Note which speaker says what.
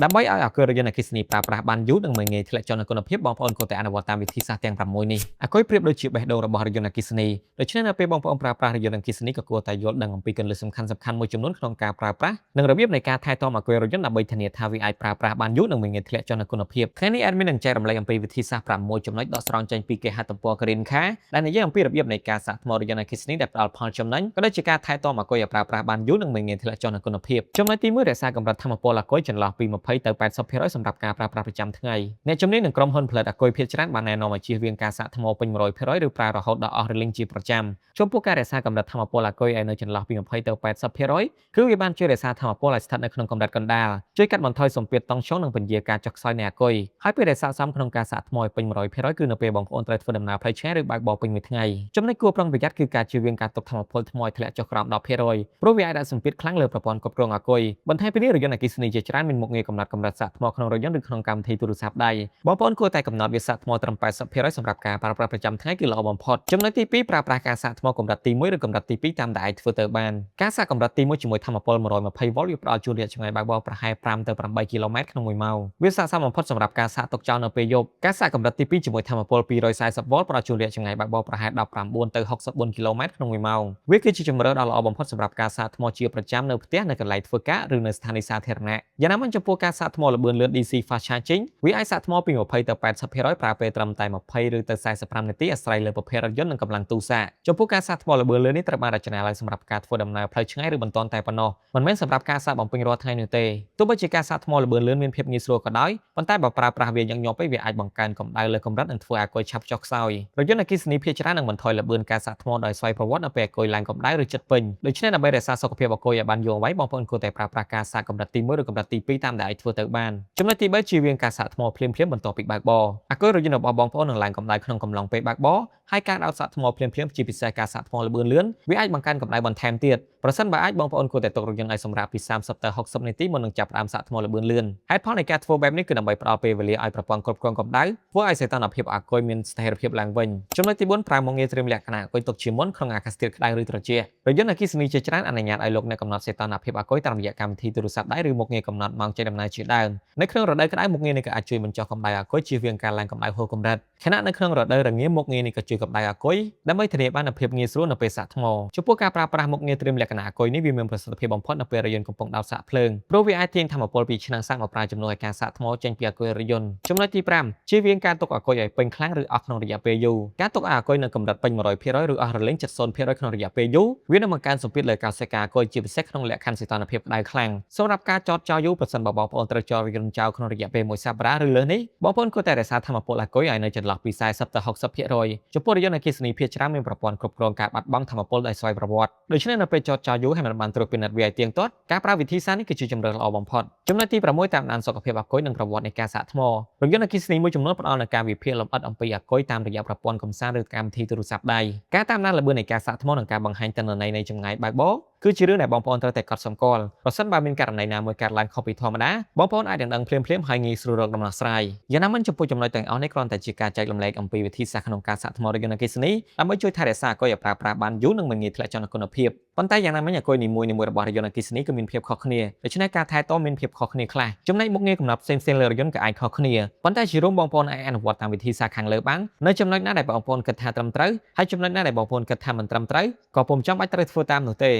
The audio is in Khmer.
Speaker 1: ដើម្បីឲ្យអាគុយរយន្តអគ្គិសនីប្រើប្រាស់បានយូរនិងមិនងាយធ្លាក់ចុះនូវគុណភាពបងប្អូនគួរតែអនុវត្តតាមវិធីសាស្ត្រទាំង6នេះអាគុយប្រៀបដូចជាបេះដូងរបស់រយន្តអគ្គិសនីដូច្នេះនៅពេលបងប្អូនប្រើប្រាស់រយន្តអគ្គិសនីក៏គួរតែយល់ដឹងអំពីគន្លឹះសំខាន់ៗមួយចំនួនក្នុងការប្រើប្រាស់និងរបៀបនៃការថែទាំអាគុយរយន្តដើម្បីធានាថាវាអាចប្រើប្រាស់បានយូរនិងមិនងាយធ្លាក់ចុះនូវគុណភាពថ្ងៃនេះ admin នឹងចែករំលែកអំពីវិធីសាស្ត្រ6ចំណុចដកស្រង់ចេញពីគេហទំព័រ Green Car ដែលនិយាយអំពីរបៀបនៃការសាកថ្មរយន្តអគ្គិសនីដែលផ្ដល់ផលចំណេញក៏ដូចជាការថែទាំអាគុយឲ្យប្រើប្រាស់បានយូរនិងមិនងាយធ្លាក់ចុះនូវគុណភាពចំណុចទី1រក្សាកម្រិតថាមពលអាគុយចន្លោះពី20ទៅ80%សម្រាប់ការប្រើប្រាស់ប្រចាំថ្ងៃអ្នកជំនាញនឹងក្រុមហ៊ុនផលិតអាគុយភាគច្រើនបានណែនាំឲ្យជៀសវាងការសាកថ្មពេញ100%ឬប្រើរហូតដល់អស់រលីងជាប្រចាំចំពោះការរក្សាកម្រិតថាមពលអាគុយឲ្យនៅចន្លោះពី20ទៅ80%គឺវាបានជួយរក្សាថាមពលឲ្យស្ថិតនៅក្នុងកម្រិតកណ្ដាលជួយកាត់បន្ថយសម្ពាធតង់ស្យុងនិងពន្យាការចុះខ្សោយនៃអាគុយហើយពេលដែលស័ក្តិសមក្នុងការសាកថ្មឲ្យពេញ100%គឺនៅពេលបងប្អូនត្រូវធ្វើដំណើរផ្លូវឆ្ងាយឬបើកបរពេញមួយថ្ងៃចំណុចគួរប្រុងប្រយ័ត្នគឺការជៀសវាងការទុកថាមពលថ្មឲ្យធ្លាក់ចុះក្រោម10%ព្រោះវាអាចដាក់សម្ពាធខ្លាំងលើប្រព័ន្ធគ្រប់គ្រងអាគុយបន្ថែមពីនេះរយន្តអគ្គិសនីជាច្រើនមានមុខងារកំណត់កម្រិតសាកថ្មក្នុងរយន្តឬក្នុងកម្មវិធីទូរស័ព្ទដៃបងប្អូនគួរតែកំណត់វាសាកថ្មត្រឹម80%សម្រាប់ការប្រើប្រាស់ប្រចាំថ្ងៃគឺល្អបំផុតចំណុចទី2ប្រើប្រាស់ការសាកថ្មកម្រិតទី1ឬកម្រិតទី2តាមដែលអាចធ្វើទៅបានការសាកកម្រិតទី1ជាមួយថាមពល 120V វាផ្ដល់ជូនរយៈចម្ងាយបើកបរប្រហែល5ទៅ8គីឡូម៉ែត្រក្នុង1ម៉ោងវាស័ក្តិសមបំផុតសម្រាប់ការសាកទុកចោលនៅពេលយប់ការសាកកម្រិតទី2ជាមួយថាមពល 240V ផ្ដល់ជូនរយៈចម្ងាយបើកបរប្រហែល19ទៅ64គីឡូម៉ែត្រក្នុង1ម៉ោងវាគឺជាជម្រើសដ៏ល្អបំផុតសម្រាប់ការសាកថ្មជាប្រចាំនៅផ្ទះនៅកន្លែងធ្វើការឬនៅស្ថានីយ៍សាធារណៈយ៉ាងណាមិញចំពោះការសាកថ្មល្បឿនលឿន DC Fast Charging វាអាចសាកថ្មពី20ទៅ80%ប្រើពេលត្រឹមតែ20ឬទៅ45នាទីអាស្រ័យលើប្រភេទរថយន្តនិងកម្លាំងទូសាកចំពោះការសាកថ្មល្បឿនលឿននេះត្រូវបានរចនាឡើងសម្រាប់ការធ្វើដំណើរផ្លូវឆ្ងាយឬបន្ទាន់តែប៉ុណ្ណោះមិនមែនសម្រាប់ការសាកបំពេញរាល់ថ្ងៃនោះទេទោះបីជាការសាកថ្មល្បឿនលឿនមានភាពងាយស្រួលក៏ដោយប៉ុន្តែបើប្រើប្រាស់វាញឹកញាប់ពេកវាអាចបង្កើនកម្ដៅលើកម្រិតនិងធ្វើឲ្យអាគុយឆាប់ចុះខ្សោយរយន្តអគ្គិសនីភាគច្រើននឹងបន្ថយល្បឿនការសាកថ្មដោយស្វ័យប្រវត្តិនៅពេលអាគុយឡើងកម្ដៅឬជិតពេញដូច្នេះដើម្បីរក្សាសុខភាពអាគុយឲ្យបានយូរអង្វែងបងប្អូនគួរតែប្រើប្រាស់ការសាកកម្រិតទី1ឬកម្រិតទី2តាមដែលអាចធ្វើទៅបានចំណុចទី3ជៀសវាងការសាកថ្មភ្លាមៗបន្ទាប់ពីបើកបរអាគុយរយន្តរបស់បងប្អូននឹងឡើងកម្ដៅក្នុងកំឡុងពេលបើកបរហើយការដោតសាកថ្មភ្លាមៗជាពិសេសការសាកថ្មល្បឿនលឿនវាអាចបង្កើនកម្ដៅបន្ថែមទៀតប្រសិនបើអាចបងប្អូនគួរតែទុករយន្តឲ្យសម្រាប់ពី30ទៅ60នាទីមុននឹងចាប់ផ្ដើមសាកថ្មល្បឿនលឿនហេតុផលនៃការធ្វើបែបនេះគឺដើម្បីផ្ដល់ពេលវេលាឲ្យប្រព័ន្ធគ្រប់គ្រងកម្ដៅធ្វើឲ្យសីតុណ្ហភាពអាគុយមានស្ថិរភាពឡើងវិញចំណុចទី4ប្រើមុខងារត្រៀមលក្ខណៈអាគុយទុកជាមុនក្នុងអាកាសធាតុក្ដៅឬត្រជាក់រយន្តអគ្គិសនីជាច្រើនអនុញ្ញាតឲ្យលោកអ្នកកំណត់សីតុណ្ហភាពអាគុយតាមរយៈកម្មវិធីទូរស័ព្ទដៃឬមុខងារកំណត់ម៉ោងចេញដំណើរជាដើមនៅក្នុងរដូវក្ដៅមុខងារនេះក៏អាចជួយបញ្ចុះកម្ដៅអាគុយជៀសវាងការឡើងកម្ដៅហួសកម្រិតខណៈនៅក្នុងរដូវរងាមុខងារនេះក៏ជួយកម្ដៅអាគុយដើម្បីធានាបាននូវភាពងាយស្រួលនៅពេលសាកថ្មចំពោះការប្រើប្រាស់មុខងារត្រៀមលក្ខណៈអាគុយនេះវាមានប្រសិទ្ធភាពបំផុតនៅពេលរយន្តកំពុងដោតសាកភ្លើងព្រោះវាអាចទាញថាមពលពីឆ្នាំងសាកមកប្រើជំនួសឲ្យការសាកថ្មចេញពីអាគុយរយន្តចំណុចទី5ជៀសវាងការទុកអាគុយឲ្យពេញខ្លាំងឬអស់ក្នុងរយៈពេលយូរការទុកអាគុយនៅកម្រិតពេញ100%ឬអស់រលីង 70% ក្នុងរយៈពេលយូរវានឹងបង្កើនសម្ពាធលើកោសិកាអាគុយជាពិសេសក្នុងលក្ខខណ្ឌសីតុណ្ហភាពក្ដៅខ្លាំងសម្រាប់ការចតចោលយូរប្រសិនបើបងប្អូនត្រូវចោលរយន្តចោលក្នុងរយៈពេល1សប្តាហ៍ឬលើសនេះបងប្អូនគួរតែរក្សាថាមពលអាគុយឲ្យនៅចន្លោះពី40ទៅ60%ចំពោះរយន្តអគ្គិសនីភាគច្រើនមានប្រព័ន្ធគ្រប់គ្រងការបាត់បង់ថាមពលដោយស្វ័យប្រវត្តិដូច្នេះនៅពេលចតចោលយូរហើយមិនបានត្រួតពិនិត្យវាឲ្យទៀងទាត់ការប្រើវិធីសាស្ត្រនេះគឺជាជម្រើសល្អបំផុតចំណុចទី6តាមដានសុខភាពអាគុយនិងប្រវត្តិនៃការសាកថ្មរយន្តអគ្គិសនីមួយចំនួនផ្ដល់នូវការវិភាគលម្អិតអំពីអាគុយតាមរយៈប្រព័ន្ធកំសាន្តឬកម្មវិធីទូរស័ព្ទដៃការតាមដានល្បឿននៃការសាកថ្មនិងការបង្ហាញទិន្នន័យនៃចម្ងាយបើកបរគឺជារឿងដែលបងប្អូនត្រូវតែកត់សម្គាល់ប្រសិនបើមានករណីណាមួយកើតឡើងខុសពីធម្មតាបងប្អូនអាចដឹងភ្លាមៗហើយងាយស្រួលរកដំណោះស្រាយយ៉ាងណាមិញចំពោះចំណុចទាំងអស់នេះគ្រាន់តែជាការចែករំលែកអំពីវិធីសាស្ត្រក្នុងការសាកថ្មរយន្តអគ្គិសនីដើម្បីជួយថែរក្សាអាគុយឲ្យប្រើប្រាស់បានយូរនិងមិនងាយធ្លាក់ចុះនូវគុណភាពប៉ុន្តែយ៉ាងណាមិញអាគុយនីមួយៗរបស់រយន្តអគ្គិសនីគឺមានភាពខុសគ្នាដូច្នេះការថែទាំមានភាពខុសគ្នាខ្លះចំណែកមុខងារកំណត់ផ្សេងៗលើរយន្តក៏អាចខុសគ្នាប៉ុន្តែជារួមបងប្អូនអាចអនុវត្តតាមវិធីសាស្ត្រខាងលើបាននៅចំណុចណាដែលបងប្អូនគិតថាត្រឹមត្រូវហើយចំណុចណាដែលបងប្អូនគិតថាមិនត្រឹមត្រូវក៏ពុំចាំបាច់ត្រូវធ្វើតាមនោះទេ